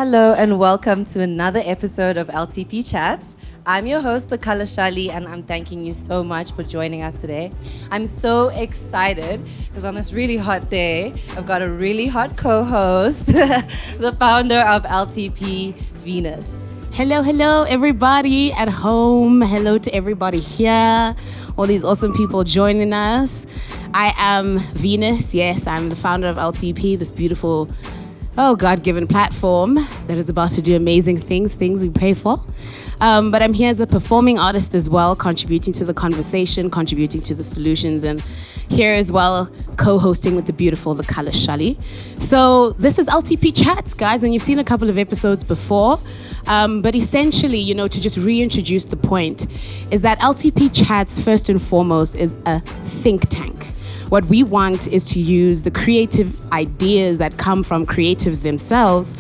Hello and welcome to another episode of LTP Chats. I'm your host, the Colour Xalee, and I'm thanking you so much for joining us today. I'm so excited because on this really hot day, I've got a really hot co-host, the founder of LTP, Veenus. Hello, everybody at home. Hello to everybody here. All these awesome people joining us. I am Veenus. Yes, I'm the founder of LTP, this beautiful, God-given platform that is about to do amazing things we pray for. But I'm here as a performing artist as well, contributing to the conversation, contributing to the solutions, and here as well, co-hosting with the beautiful, the Colour Xalee. So this is LTP Chats, guys, and you've seen a couple of episodes before. But essentially, to just reintroduce the point, is that LTP Chats, first and foremost, is a think tank. What we want is to use the creative ideas that come from creatives themselves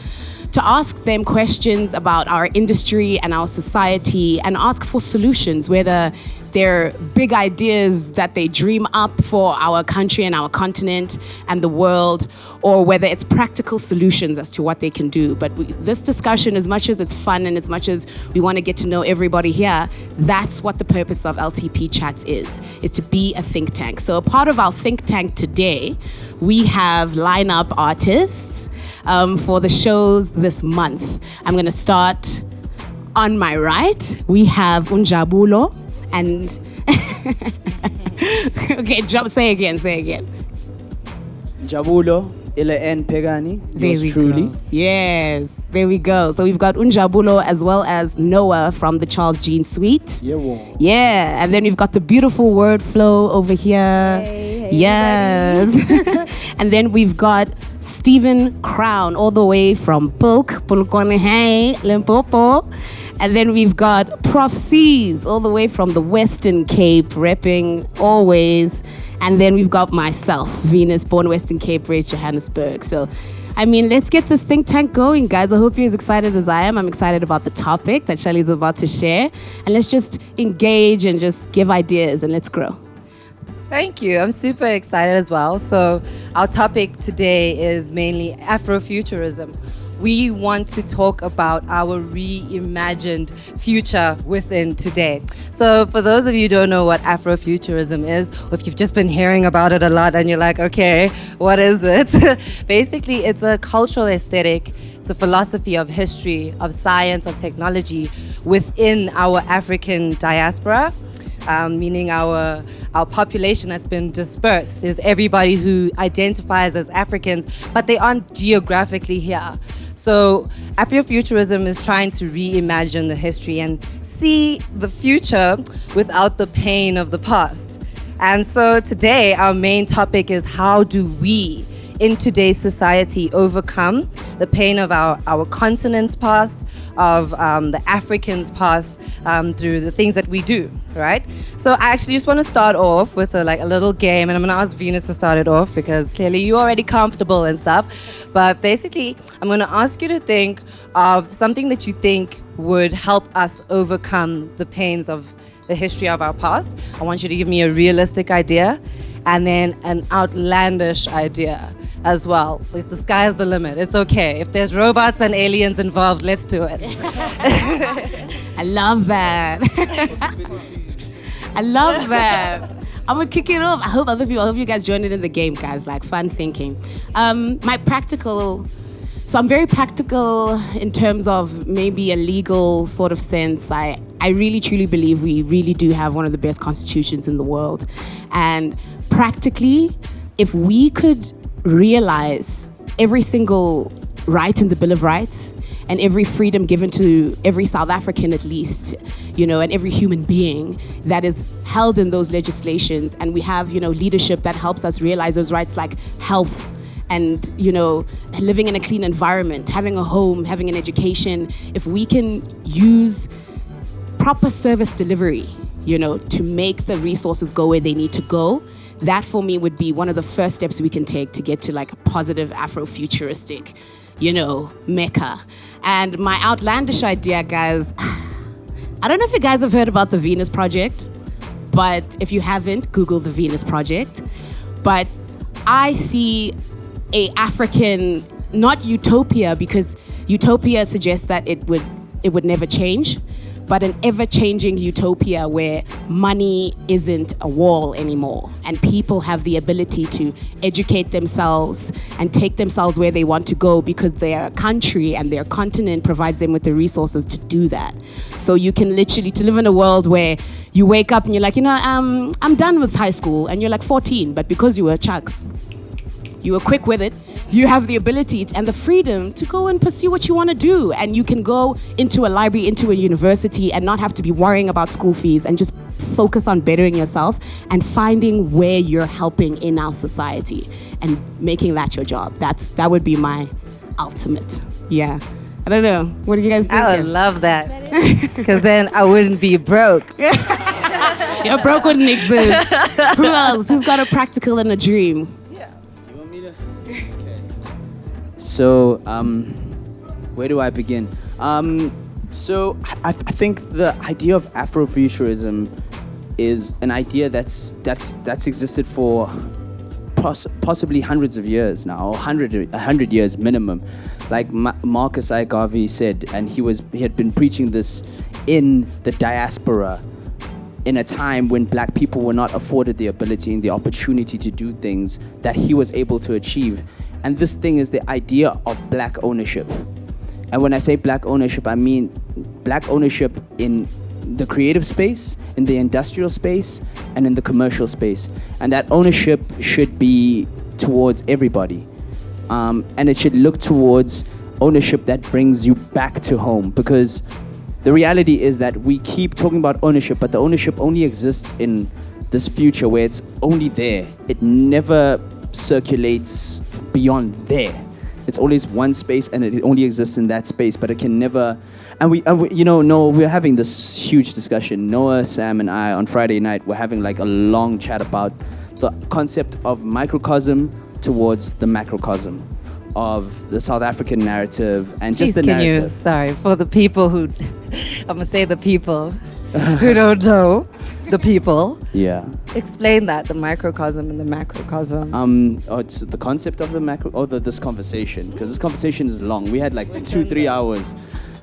to ask them questions about our industry and our society and ask for solutions, whether they're big ideas that they dream up for our country and our continent and the world, or whether it's practical solutions as to what they can do. But this discussion, as much as it's fun and as much as we want to get to know everybody here, that's what the purpose of LTP Chats is to be a think tank. So a part of our think tank today, we have lineup artists for the shows this month. I'm going to start on my right. We have Njabulo. And okay, say again. Njabulo, N Pegani, yours truly. Go. Yes, there we go. So we've got Njabulo as well as Noah from the Charles Jean Suite. Yeah, and then we've got the beautiful Wordflow over here. Hey, yes. And then we've got Stephen Krown all the way from Pulkone, Limpopo. And then we've got Prof Ceaz all the way from the Western Cape, repping always. And then we've got myself, Veenus, born Western Cape, raised Johannesburg. So, let's get this think tank going, guys. I hope you're as excited as I am. I'm excited about the topic that Xalee's about to share. And let's just engage and just give ideas and let's grow. Thank you. I'm super excited as well. So our topic today is mainly Afrofuturism. We want to talk about our reimagined future within today. So for those of you who don't know what Afrofuturism is, or if you've just been hearing about it a lot and you're like, okay, what is it? Basically, it's a cultural aesthetic. It's a philosophy of history, of science, of technology within our African diaspora. Meaning our population that's been dispersed. There's everybody who identifies as Africans, but they aren't geographically here. So Afrofuturism is trying to reimagine the history and see the future without the pain of the past. And so today our main topic is how do we, in today's society, overcome the pain of our continent's past, of the Africans' past, through the things that we do, right? So I actually just want to start off with a little game, and I'm going to ask Veenus to start it off because clearly you're already comfortable and stuff. But basically, I'm going to ask you to think of something that you think would help us overcome the pains of the history of our past. I want you to give me a realistic idea and then an outlandish idea as well. Like, the sky's the limit. It's okay. If there's robots and aliens involved, let's do it. I love that. I love that. I'm gonna kick it off. I hope you guys join it in the game, guys. Like, fun thinking. I'm very practical in terms of maybe a legal sort of sense. I really truly believe we really do have one of the best constitutions in the world. And practically, if we could realize every single right in the Bill of Rights and every freedom given to every South African at least, and every human being that is held in those legislations, and we have, leadership that helps us realize those rights like health and, living in a clean environment, having a home, having an education. If we can use proper service delivery, to make the resources go where they need to go, that for me would be one of the first steps we can take to get to like a positive Afrofuturistic, mecca. And my outlandish idea, guys, I don't know if you guys have heard about the Veenus Project, but if you haven't, Google the Veenus Project. But I see a African, not utopia, because Utopia suggests that it would never change, but an ever-changing utopia where money isn't a wall anymore and people have the ability to educate themselves and take themselves where they want to go because their country and their continent provides them with the resources to do that. So you can literally, to live in a world where you wake up and you're like, I'm done with high school, and you're like 14, but because you were chucks, you were quick with it, you have the ability and the freedom to go and pursue what you want to do. And you can go into a library, into a university, and not have to be worrying about school fees and just focus on bettering yourself and finding where you're helping in our society and making that your job. That would be my ultimate. Yeah. I don't know. What do you guys think? I would love that. Because then I wouldn't be broke. Your broke wouldn't exist. Who else? Who's got a practical and a dream? So, where do I begin? So I think the idea of Afrofuturism is an idea that's existed for possibly hundreds of years now, or 100 years minimum. Like Marcus Garvey said, and he had been preaching this in the diaspora in a time when black people were not afforded the ability and the opportunity to do things that he was able to achieve. And this thing is the idea of black ownership. And when I say black ownership, I mean black ownership in the creative space, in the industrial space, and in the commercial space. And that ownership should be towards everybody. And it should look towards ownership that brings you back to home. Because the reality is that we keep talking about ownership, but the ownership only exists in this future where it's only there. It never circulates beyond there. It's always one space, and it only exists in that space, but it can never. And we Noah, we're having this huge discussion. Noah, Sam, and I on Friday night were having like a long chat about the concept of microcosm towards the macrocosm of the South African narrative and just the narrative. Sorry, for the people who, I'm gonna say the people who don't know the people. Yeah. Explain that, the microcosm and the macrocosm. It's the concept of the macro, or this conversation, because this conversation is long. We had like 2-3 hours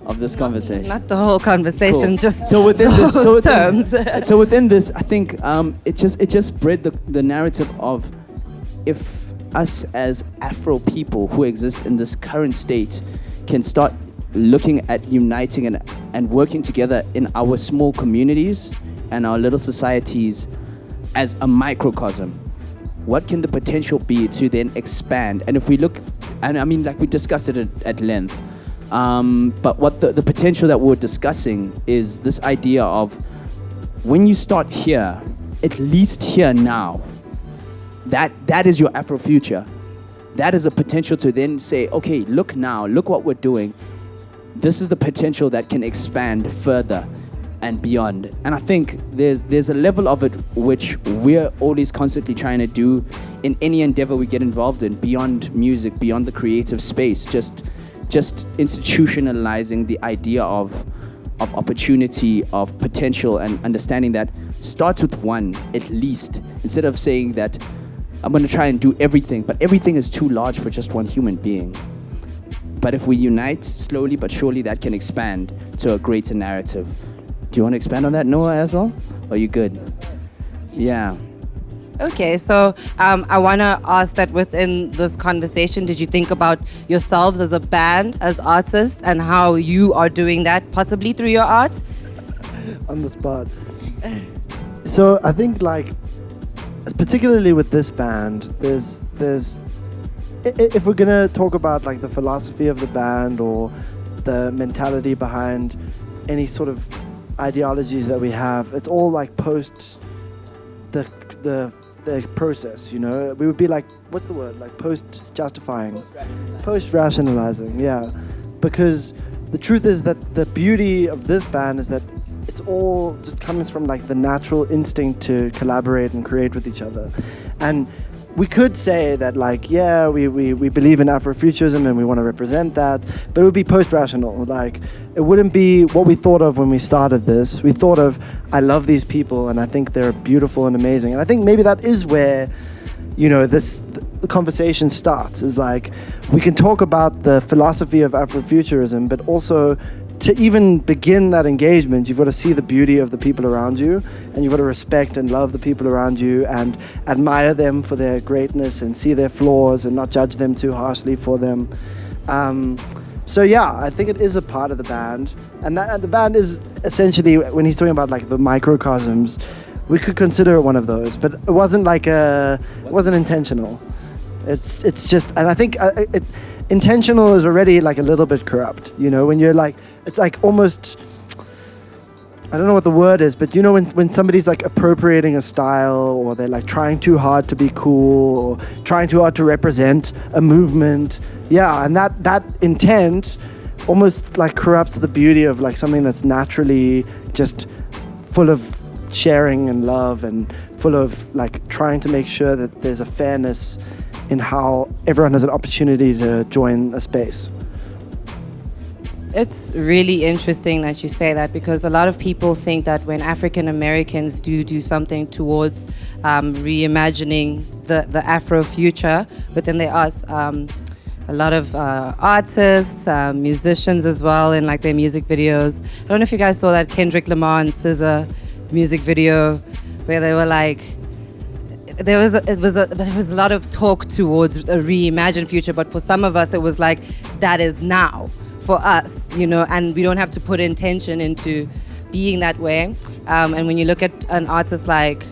of this conversation. Not the whole conversation, Cool. just so within this, terms. So within this, I think it just bred the narrative of if us as Afro people who exist in this current state can start looking at uniting and working together in our small communities and our little societies as a microcosm, what can the potential be to then expand? And if we look, and I mean, like we discussed it at length, but what the potential that we're discussing is this idea of when you start here, at least here now, that is your Afrofuture. That is a potential to then say, okay, look now, look what we're doing. This is the potential that can expand further and beyond. And I think there's a level of it which we're always constantly trying to do in any endeavor we get involved in, beyond music, beyond the creative space, just institutionalizing the idea of opportunity, of potential, and understanding that starts with one, at least, instead of saying that I'm going to try and do everything, but everything is too large for just one human being. But if we unite slowly but surely, that can expand to a greater narrative. Do you want to expand on that, Noah, as well? Or are you good? Yeah. Okay, so I want to ask that within this conversation, did you think about yourselves as a band, as artists, and how you are doing that, possibly through your art? On the spot. So I think, like, particularly with this band, there's if we're gonna talk about like the philosophy of the band or the mentality behind any sort of ideologies that we have, it's all like post the process, you know. We would be like, what's the word? Like post-justifying, post-rationalizing, yeah. Because the truth is that the beauty of this band is that it's all just comes from like the natural instinct to collaborate and create with each other. And we could say that, like, yeah, we believe in Afrofuturism and we want to represent that, but it would be post-rational. Like, it wouldn't be what we thought of when we started this. We thought of, I love these people and I think they're beautiful and amazing. And I think maybe that is where, you know, this the conversation starts. Is like we can talk about the philosophy of Afrofuturism, but also to even begin that engagement, you've got to see the beauty of the people around you, and you've got to respect and love the people around you and admire them for their greatness and see their flaws and not judge them too harshly for them. So yeah, I think it is a part of the band, and the band is essentially, when he's talking about like the microcosms, we could consider it one of those, but it wasn't like it wasn't intentional. It's just, and I think intentional is already like a little bit corrupt, you know, when you're like, it's like almost, I don't know what the word is, but you know when somebody's like appropriating a style, or they're like trying too hard to be cool, or trying too hard to represent a movement, yeah, and that intent almost like corrupts the beauty of like something that's naturally just full of sharing and love, and full of like trying to make sure that there's a fairness in how everyone has an opportunity to join a space. It's really interesting that you say that, because a lot of people think that when African Americans do something towards reimagining the Afro future within their arts, a lot of artists, musicians as well, in like their music videos. I don't know if you guys saw that Kendrick Lamar and SZA music video where they were like, there was a lot of talk towards a reimagined future, but for some of us it was like, that is now for us, you know, and we don't have to put intention into being that way. And when you look at an artist like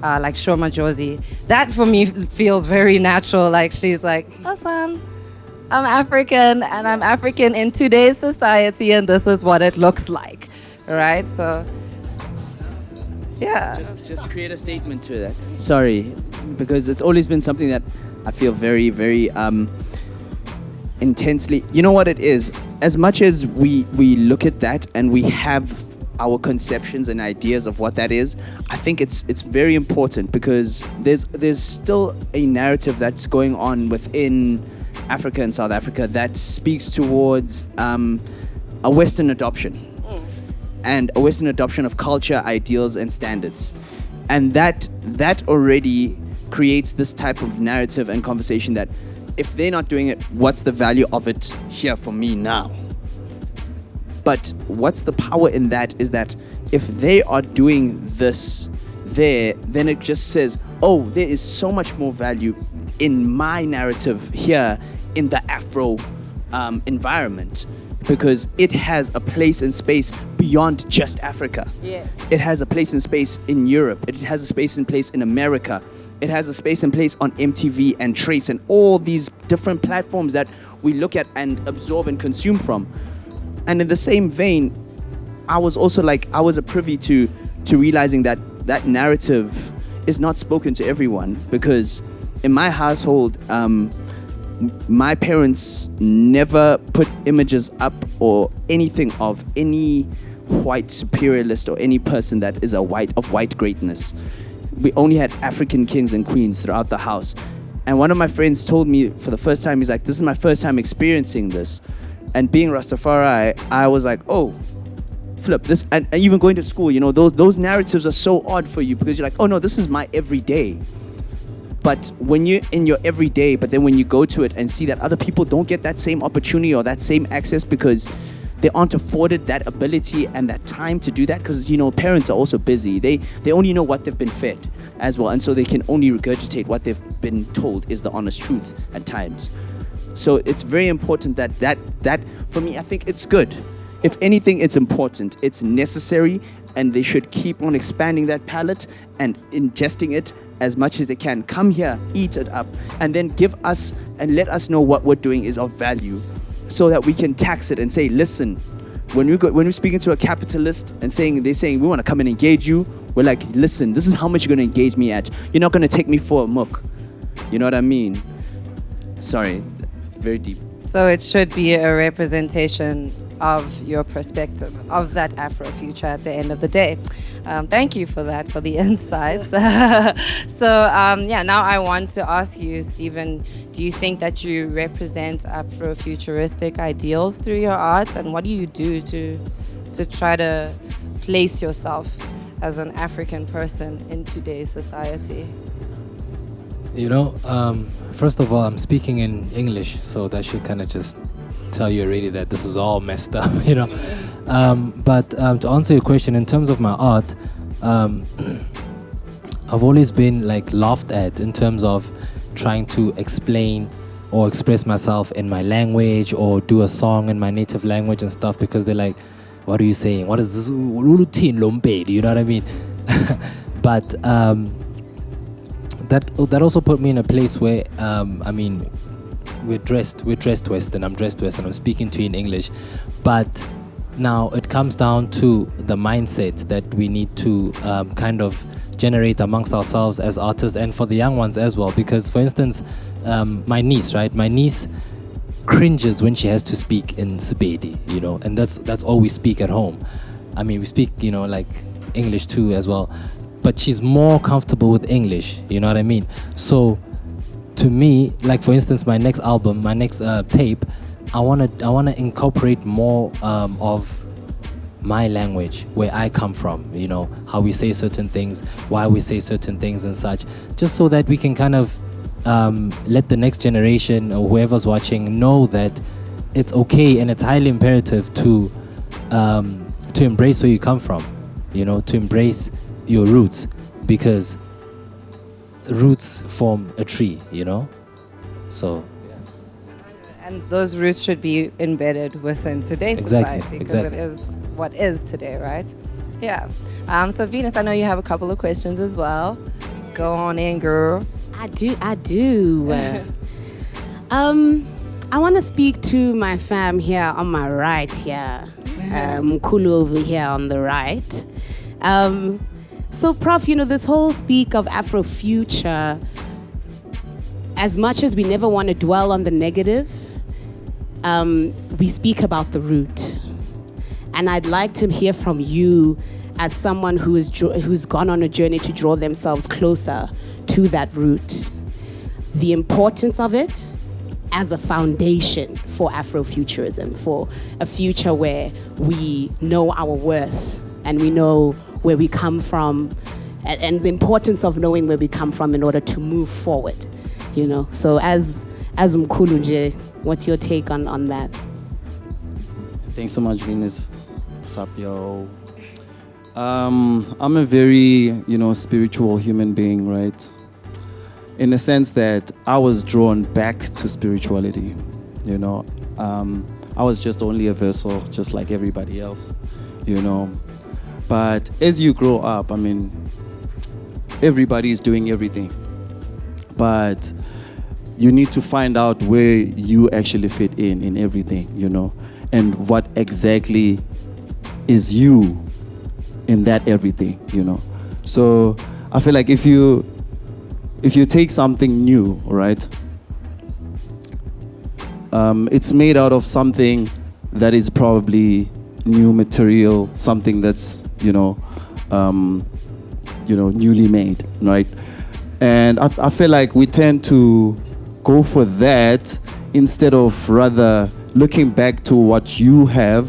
Shoma Josie, that for me feels very natural. Like she's like, listen, I'm African, and I'm African in today's society, and this is what it looks like, right? So yeah. Just create a statement to that. Sorry, because it's always been something that I feel very, very intensely. You know what it is? As much as we look at that and we have our conceptions and ideas of what that is, I think it's very important, because there's still a narrative that's going on within Africa and South Africa that speaks towards a Western adoption. And a Western adoption of culture, ideals, and standards. And that already creates this type of narrative and conversation that if they're not doing it, what's the value of it here for me now? But what's the power in that is that if they are doing this there, then it just says, oh, there is so much more value in my narrative here in the Afro environment, because it has a place and space beyond just Africa. Yes. It has a place and space in Europe. It has a space and place in America. It has a space and place on MTV and Trace and all these different platforms that we look at and absorb and consume from. And in the same vein, I was a privy to realizing that that narrative is not spoken to everyone, because in my household, my parents never put images up or anything of any white superiorist or any person that is of white greatness. We only had African kings and queens throughout the house. And one of my friends told me for the first time, he's like, this is my first time experiencing this. And being Rastafari, I was like, oh, flip this. And even going to school, you know, those narratives are so odd for you, because you're like, oh no, this is my everyday. But when you're in your everyday, but then when you go to it and see that other people don't get that same opportunity or that same access because they aren't afforded that ability and that time to do that, because, you know, parents are also busy. They only know what they've been fed as well, and so they can only regurgitate what they've been told is the honest truth at times. So it's very important that for me, I think it's good. If anything, it's important, it's necessary, and they should keep on expanding that palette and ingesting it as much as they can. Come here, eat it up, and then give us and let us know what we're doing is of value, so that we can tax it and say, listen, when we're speaking to a capitalist and they're saying we want to come and engage you, we're like, listen, this is how much you're going to engage me at. You're not going to take me for a mook. You know what I mean? Sorry, very deep. So it should be a representation of your perspective of that Afro future at the end of the day. Thank you for that, for the insights. Now I want to ask you, Stephen, do you think that you represent Afrofuturistic ideals through your art, and what do you do to try to place yourself as an African person in today's society? You know, first of all, I'm speaking in English, so that should kind of just tell you already that this is all messed up, you know. But to answer your question, in terms of my art, I've always been like laughed at in terms of trying to explain or express myself in my language or do a song in my native language and stuff, because they're like, what are you saying? What is this? You know what I mean? But that also put me in a place where I mean, we're dressed Western. I'm dressed Western. I'm speaking to you in English, but now it comes down to the mindset that we need to kind of generate amongst ourselves as artists, and for the young ones as well. Because, for instance, my niece, right? My niece cringes when she has to speak in Sepedi, you know, and that's all we speak at home. I mean, we speak, you know, like English too as well, but she's more comfortable with English, you know what I mean? So to me, like for instance, my next album, my next tape, I wanna incorporate more of my language, where I come from, you know, how we say certain things, why we say certain things and such, just so that we can kind of let the next generation or whoever's watching know that it's okay and it's highly imperative to embrace where you come from, you know, to embrace your roots, because roots form a tree, you know. So And those roots should be embedded within today's society, because it is what is today, right? Yeah. So Veenus, I know you have a couple of questions as well. Go on in, girl. I do. I want to speak to my fam here on my right here. Mkulu over here on the right. So, Prof, you know, this whole speak of Afrofuture, as much as we never want to dwell on the negative, we speak about the root. And I'd like to hear from you as someone who's gone on a journey to draw themselves closer to that root, the importance of it as a foundation for Afrofuturism, for a future where we know our worth and we know where we come from, and the importance of knowing where we come from in order to move forward, you know. So as Mkulunje, what's your take on that? Thanks so much, Veenus. What's up, yo? I'm a very, spiritual human being, right? In the sense that I was drawn back to spirituality, I was just only a vessel, just like everybody else, But as you grow up, everybody is doing everything. But you need to find out where you actually fit in everything, and what exactly is you in that everything, So I feel like if you take something new, right, it's made out of something that is probably new material, something that's newly made, right? And I feel like we tend to go for that instead of rather looking back to what you have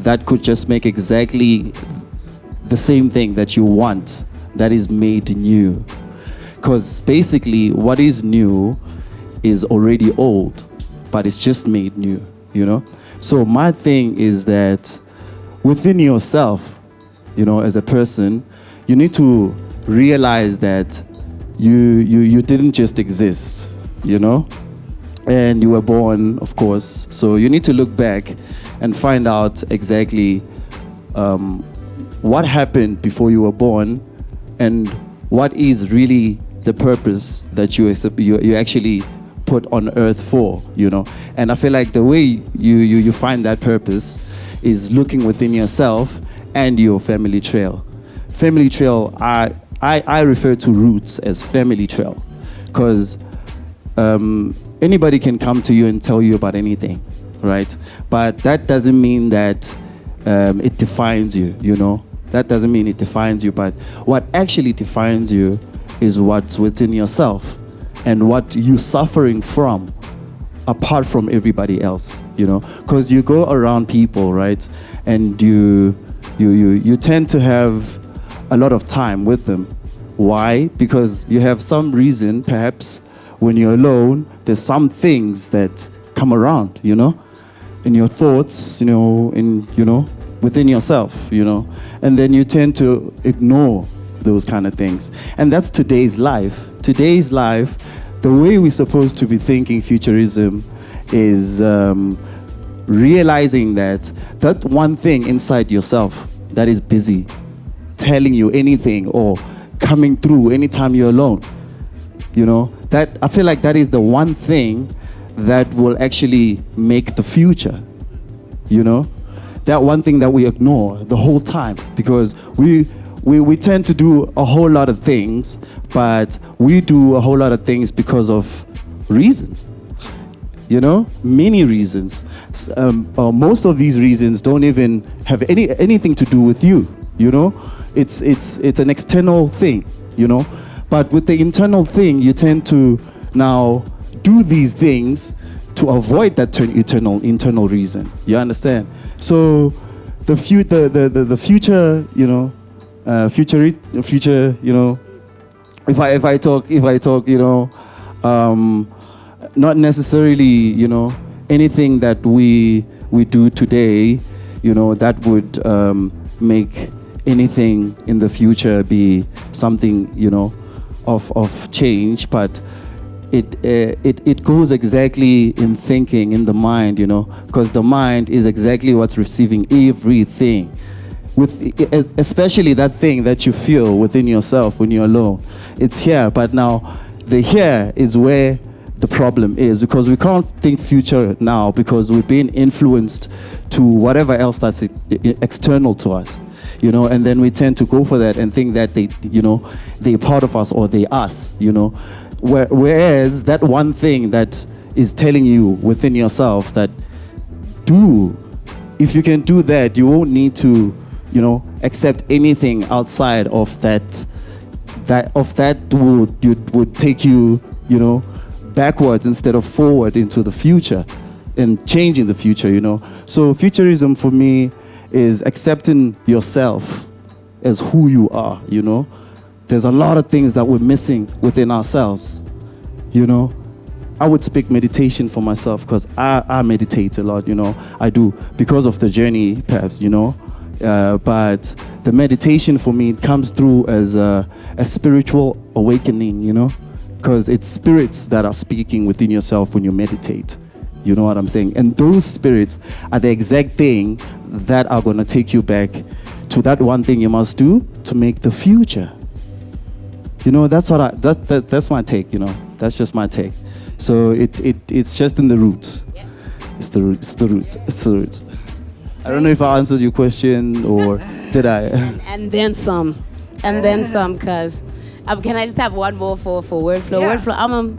that could just make exactly the same thing that you want, that is made new. Because basically what is new is already old, but it's just made new, So my thing is that within yourself, as a person, you need to realize that you didn't just exist, and you were born, of course. So you need to look back and find out exactly what happened before you were born, and what is really the purpose that you actually put on earth for, And I feel like the way you find that purpose is looking within yourself and your family trail. Family trail, I refer to roots as family trail, because anybody can come to you and tell you about anything, right? But that doesn't mean that it defines you, That doesn't mean it defines you, but what actually defines you is what's within yourself and what you're suffering from apart from everybody else, Because you go around people, right? And you tend to have a lot of time with them Why? Because you have some reason, perhaps, when you're alone, there's some things that come around, you know, in your thoughts, you know, within yourself, you know, and then you tend to ignore those kind of things. And that's today's life. Today's life, the way we're supposed to be thinking futurism is realizing that one thing inside yourself that is busy telling you anything or coming through anytime you're alone, you know, that I feel like that is the one thing that will actually make the future, you know, that one thing that we ignore the whole time, because we tend to do a whole lot of things, but we do a whole lot of things because of reasons, you know, many reasons. Most of these reasons don't even have anything to do with you, you know. It's an external thing, you know. But with the internal thing, you tend to now do these things to avoid that internal reason. You understand? So the future, you know, future, you know. If I talk, you know, not necessarily, you know, anything that we do today, you know, that would make anything in the future be something, you know, of change, but it goes exactly in thinking in the mind, you know, because the mind is exactly what's receiving everything, especially that thing that you feel within yourself when you're alone. It's here, but now the here is where the problem is, because we can't think future now because we're being influenced to whatever else that's external to us, you know, and then we tend to go for that and think that they, you know, they're part of us or they us, you know, whereas that one thing that is telling you within yourself that if you can do that, you won't need to, you know, accept anything outside of that would take you, you know, backwards instead of forward into the future and changing the future, you know. So futurism for me is accepting yourself as who you are, you know. There's a lot of things that we're missing within ourselves, you know. I would speak meditation for myself because I meditate a lot, you know. I do because of the journey, perhaps, you know. But the meditation for me comes through as a spiritual awakening, you know, because it's spirits that are speaking within yourself when you meditate. You know what I'm saying? And those spirits are the exact thing that are going to take you back to that one thing you must do to make the future. You know, that's my take, you know. That's just my take. So it's just in the roots. Yeah. It's the roots. I don't know if I answered your question or did I? And then some. And then some, because can I just have one more for Wordflow? Yeah. Wordflow,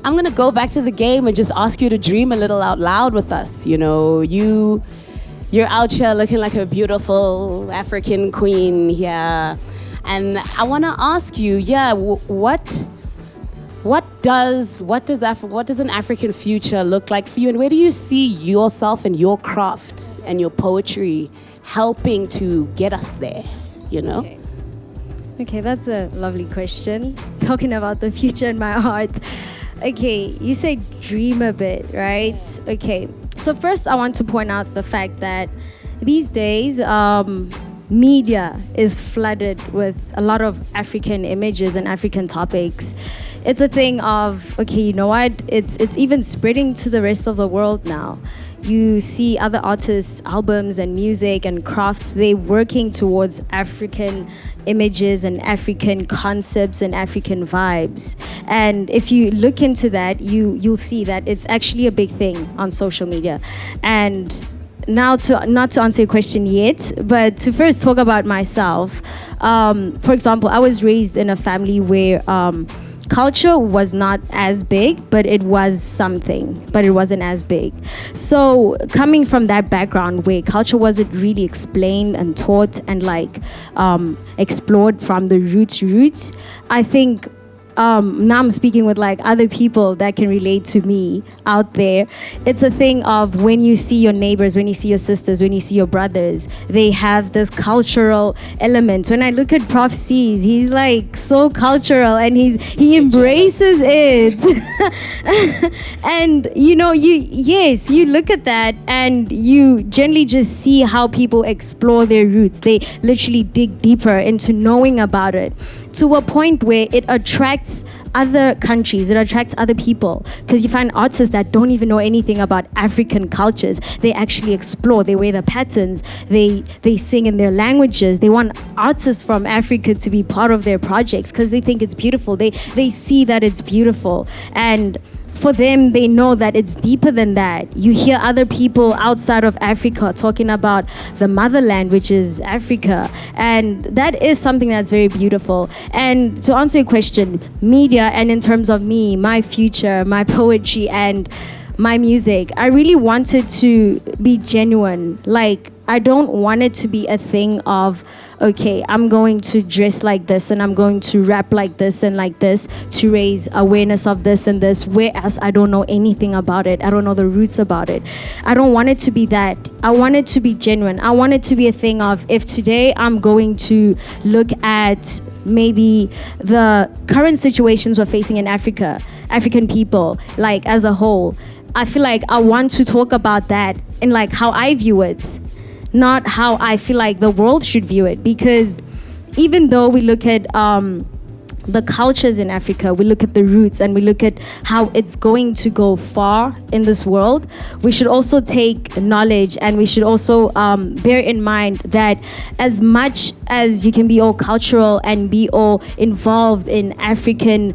I'm going to go back to the game and just ask you to dream a little out loud with us. You know, you're out here looking like a beautiful African queen here. And I want to ask you, what does an African future look like for you, and where do you see yourself and your craft and your poetry helping to get us there, you know? Okay, that's a lovely question. Talking about the future in my heart. Okay, you say dream a bit, right? Okay, so first I want to point out the fact that these days, media is flooded with a lot of African images and African topics. It's a thing of, okay, you know what? It's even spreading to the rest of the world now. You see other artists' albums and music and crafts, they working towards African images and African concepts and African vibes. And if you look into that, you'll see that it's actually a big thing on social media. And now, not to answer your question yet, but to first talk about myself. For example, I was raised in a family where culture was not as big, but it was something, but it wasn't as big. So coming from that background where culture wasn't really explained and taught and explored from the roots, I think now I'm speaking with like other people that can relate to me out there. It's a thing of when you see your neighbors, when you see your sisters, when you see your brothers, they have this cultural element. When I look at Prof. Ceaz, he's like so cultural and he embraces it. And you know, you look at that and you generally just see how people explore their roots. They literally dig deeper into knowing about it, to a point where it attracts other countries, it attracts other people, because you find artists that don't even know anything about African cultures. They actually explore, they wear the patterns, they sing in their languages. They want artists from Africa to be part of their projects because they think it's beautiful. They see that it's beautiful, and for them, they know that it's deeper than that. You hear other people outside of Africa talking about the motherland, which is Africa. And that is something that's very beautiful. And to answer your question, media, and in terms of me, my future, my poetry, and my music, I really wanted to be genuine. Like, I don't want it to be a thing of, okay, I'm going to dress like this and I'm going to rap like this and like this to raise awareness of this and this, whereas I don't know anything about it. I don't know the roots about it. I don't want it to be that. I want it to be genuine. I want it to be a thing of, if today I'm going to look at maybe the current situations we're facing in Africa, African people, like as a whole, I feel like I want to talk about that in like how I view it, not how I feel like the world should view it. Because even though we look at the cultures in Africa, we look at the roots, and we look at how it's going to go far in this world, we should also take knowledge, and we should also bear in mind that as much as you can be all cultural and be all involved in African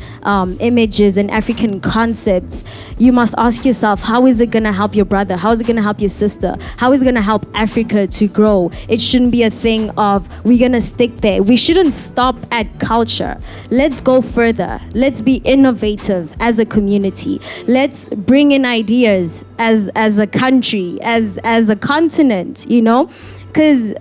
images and African concepts, you must ask yourself, how is it going to help your brother? How is it going to help your sister? How is it going to help Africa to grow? It shouldn't be a thing of, we're going to stick there. We shouldn't stop at culture. Let's go further. Let's be innovative as a community. Let's bring in ideas as a country, as a continent, you know? Because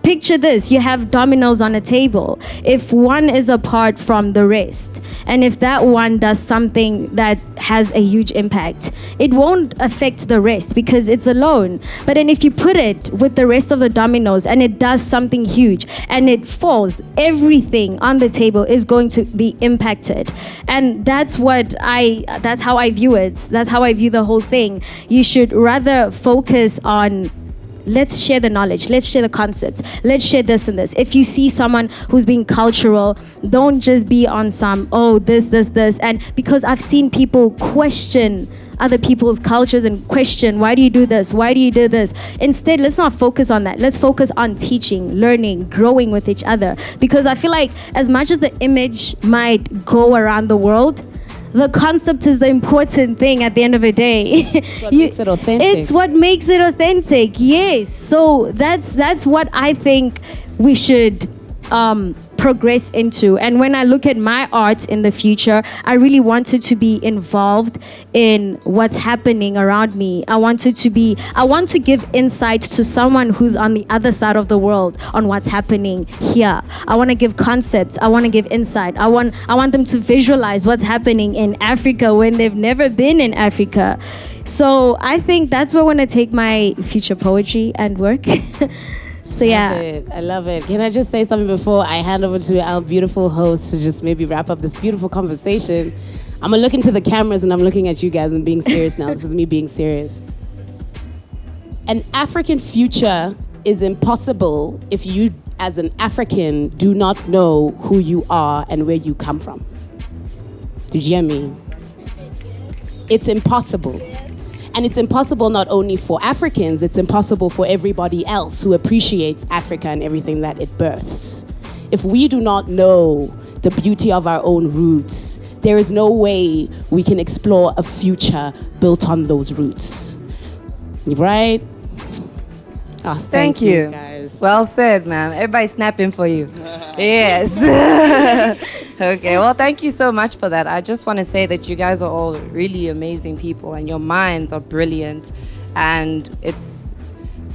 picture this, you have dominoes on a table. If one is apart from the rest, and if that one does something that has a huge impact, it won't affect the rest because it's alone. But then if you put it with the rest of the dominoes and it does something huge and it falls, everything on the table is going to be impacted. And that's how I view it. That's how I view the whole thing. You should rather focus on, let's share the knowledge, let's share the concepts, let's share this and this. If you see someone who's being cultural, don't just be on some, this. And because I've seen people question other people's cultures and question, why do you do this? Why do you do this? Instead, let's not focus on that. Let's focus on teaching, learning, growing with each other. Because I feel like as much as the image might go around the world, the concept is the important thing at the end of the day. It's what makes it authentic. It's what makes it authentic, yes. So that's what I think we should progress into. And when I look at my art in the future, I really wanted to be involved in what's happening around me. I want to give insight to someone who's on the other side of the world on what's happening here. I want to give concepts. I want to give insight. I want them to visualize what's happening in Africa when they've never been in Africa. So I think that's where I want to take my future poetry and work. So yeah. I love it. Can I just say something before I hand over to our beautiful host to just maybe wrap up this beautiful conversation? I'm gonna look into the cameras and I'm looking at you guys and being serious now. This is me being serious. An African future is impossible if you, as an African, do not know who you are and where you come from. Did you hear me? It's impossible. And it's impossible not only for Africans, it's impossible for everybody else who appreciates Africa and everything that it births. If we do not know the beauty of our own roots, there is no way we can explore a future built on those roots. Right? Oh, Thank you, guys. Well said, ma'am. Everybody's snapping for you. Yes. Okay, well, thank you so much for that. I just want to say that you guys are all really amazing people and your minds are brilliant. And it's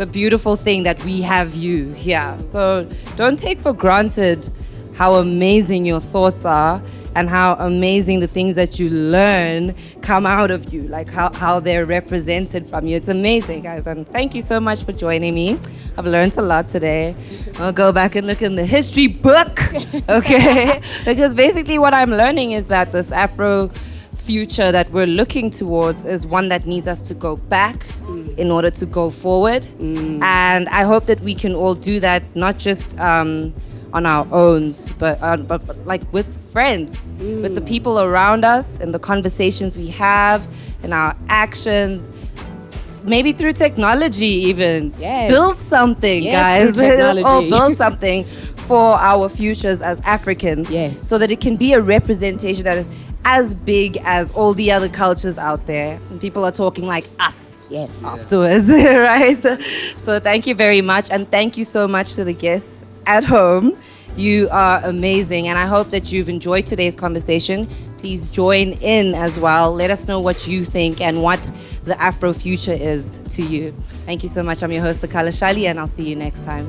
a beautiful thing that we have you here. So don't take for granted how amazing your thoughts are. and how amazing the things that you learn come out of you, like how they're represented from you. It's amazing, guys, and thank you so much for joining me. I've learned a lot today. I'll go back and look in the history book, okay? Because basically what I'm learning is that this Afro future that we're looking towards is one that needs us to go back in order to go forward. And I hope that we can all do that, not just on our own, but like with friends, with the people around us, and the conversations we have, and our actions, maybe through technology even. Yes. Build something, Yes, guys. through technology. Or build something for our futures as Africans. Yes. So that it can be a representation that is as big as all the other cultures out there. And people are talking like us. Yes. Afterwards, right? So thank you very much, and thank you so much to the guests at home. You are amazing, and I hope that you've enjoyed today's conversation. Please join in as well. Let us know what you think and what the Afro future is to you. Thank you so much. I'm your host, the Colour Xalee, and I'll see you next time.